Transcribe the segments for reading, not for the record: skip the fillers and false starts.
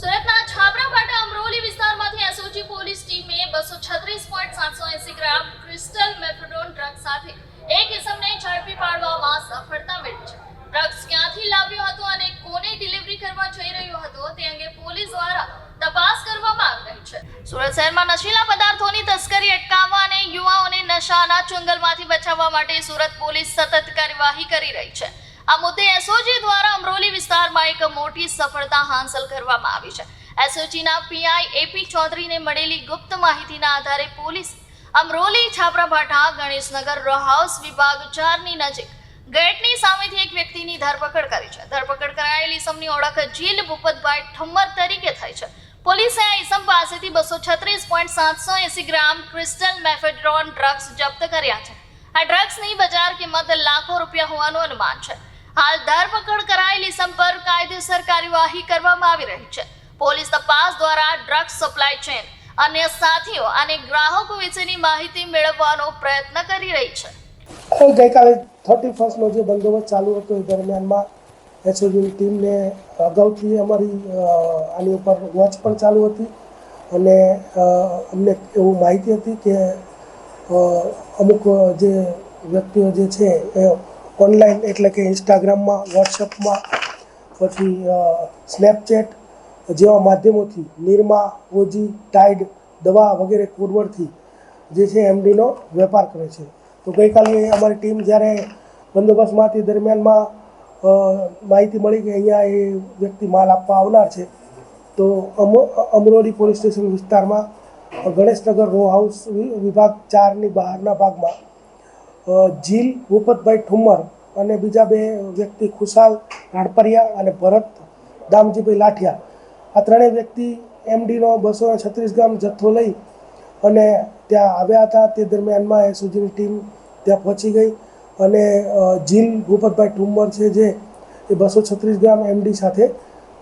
સુરતના છાબરાપાટા અમરોલી વિસ્તારમાંથી SOG police ટીમે 236.780 ગ્રામ ક્રિસ્ટલ મેફેડ્રોન ડ્રગ સાથે એક ઇસમને ઝડપી પાડવામાં સફળતા મેળવી છે. ડ્રગ્સ ક્યાંથી લાવ્યો હતો અને કોને ડિલિવરી કરવા જઈ રહ્યો હતો તે અંગે પોલીસ દ્વારા તપાસ કરવામાં આવી રહી છે. સુરત શહેરમાં નશીલા પદાર્થોની તસ્કરી અટકાવવા અને યુવાઓને નશાના ચુંગલમાંથી બચાવવા માટે સુરત પોલીસ સતત કાર્યવાહી કરી રહી છે. આ મુદ્દે એસઓજી દ્વારા અમરોલી વિસ્તારમાં એક મોટી સફળતા હાંસલ કરવામાં આવી છે. એસઓજીના પીઆઈ એપી ચૌધરીને મળેલી ગુપ્ત માહિતીના આધારે police Amroli Chhabrapata Ganeshnagar row house વિભાગ 4 ની નજીક ગેટની સામેથી એક વ્યક્તિની ધરપકડ કરી છે. ધરપકડ કરાયેલી ઇસમની ઓળખ જીલ ભૂપતભાઈ ઠુમ્મર તરીકે થઈ છે. પોલીસે આ ઇસમ પાસેથી 236.780 ગ્રામ ક્રિસ્ટલ મેફેડ્રોન ડ્રગ્સ જપ્ત કર્યા છે. આ ડ્રગ્સની બજાર કિંમત લાખો રૂપિયા હોવાનું અનુમાન છે. હાલ ધરપકડ કરાયેલી ઇસમ પર કાયદેસર કાર્યવાહી કરવામાં આવી રહી છે. પોલીસ તપાસ દ્વારા ડ્રગ્સ સપ્લાય ચેન, અન્ય સાથીઓ અને ગ્રાહકો વિશેની માહિતી મેળવવાનો પ્રયત્ન કરી રહી છે. ગઈકાલે 31નો જે બંદોબસ્ત ચાલુ હતો એ દરમિયાનમાં એસઓજીની ટીમને અગાઉથી અમારી આની ઉપર વોચ પણ ચાલુ હતી અને અમને એવું માહિતી હતી કે અમુક જે વ્યક્તિઓ જે છે એ ઓનલાઈન એટલે કે ઇન્સ્ટાગ્રામમાં, વોટ્સઅપમાં, પછી સ્નેપચેટ જેવા માધ્યમોથી નિરમા, ઓજી, ટાઈડ દવા વગેરે કોડવર્ડથી જે છે એમડીનો વેપાર કરે છે. તો ગઈકાલે અમારી ટીમ જ્યારે બંદોબસ્તમાંથી દરમિયાનમાં માહિતી મળી કે અહીંયા એ વ્યક્તિ માલ આપવા આવનાર છે, તો અમરોલી પોલીસ સ્ટેશન વિસ્તારમાં ગણેશનગર રો હાઉસ વિભાગ 4ની બહારના ભાગમાં જીલ ભૂપતભાઈ ઠુમ્મર અને બીજા બે વ્યક્તિ ખુશાલ રાણપરિયા અને ભરત દામજીભાઈ લાઠિયા, આ ત્રણેય વ્યક્તિ એમડીનો 236 ગ્રામ જથ્થો લઈ અને ત્યાં આવ્યા હતા. તે દરમિયાનમાં એસઓજીની ટીમ ત્યાં પહોંચી ગઈ અને જીલ ભૂપતભાઈ ઠુમ્મર છે જે એ 236 ગ્રામ એમડી સાથે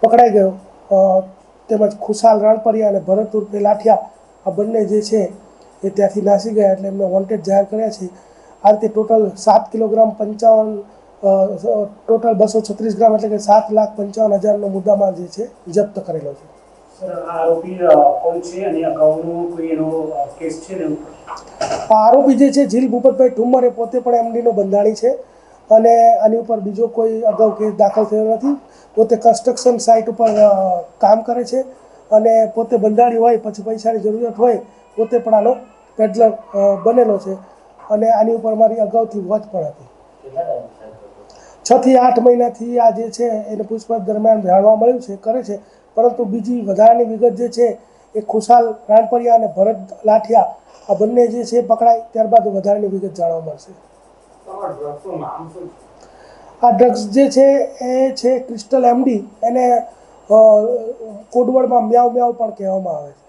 પકડાઈ ગયો, તેમજ ખુશાલ રાણપરિયા અને ભરત ઉર્ફે લાઠિયા આ બંને જે છે એ ત્યાંથી નાસી ગયા, એટલે એમને વોન્ટેડ જાહેર કર્યા છે. આ રીતે ટોટલ 7 કિલોગ્રામ 55 ટોટલ 236 ગ્રામ એટલે કે 7,55,000નો મુદ્દામાલ જે છે જપ્ત કરેલો છે. આરોપી જે છે જીલ ભૂપતભાઈ ઠુમ્મર એ પોતે પણ એમડીનો બંધાણી છે અને આની ઉપર બીજો કોઈ અગાઉ કેસ દાખલ થયો નથી. પોતે કન્સ્ટ્રક્શન સાઇટ ઉપર કામ કરે છે અને પોતે બંધાણી હોય, પછી પૈસાની જરૂરિયાત હોય, પોતે પણ આનો પેડલર બનેલો છે અને આની ઉપર મારી અગાઉથી વોચ પણ હતી. 6 થી 8 મહિનાથી આ જે છે એને પૂછપરછ દરમિયાન જાણવા મળ્યું છે, કરે છે, પરંતુ બીજી વધારાની વિગત જે છે એ ખુશાલ રાણપરિયા અને ભરત લાઠિયા આ બંને જે છે પકડાય ત્યારબાદ વધારાની વિગત જાણવા મળશે. આ ડ્રગ્સ જે છે એ છે ક્રિસ્ટલ એમડી, એને કોડવર્ડમાં મ્યાવ મ્યાવ પણ કહેવામાં આવે છે.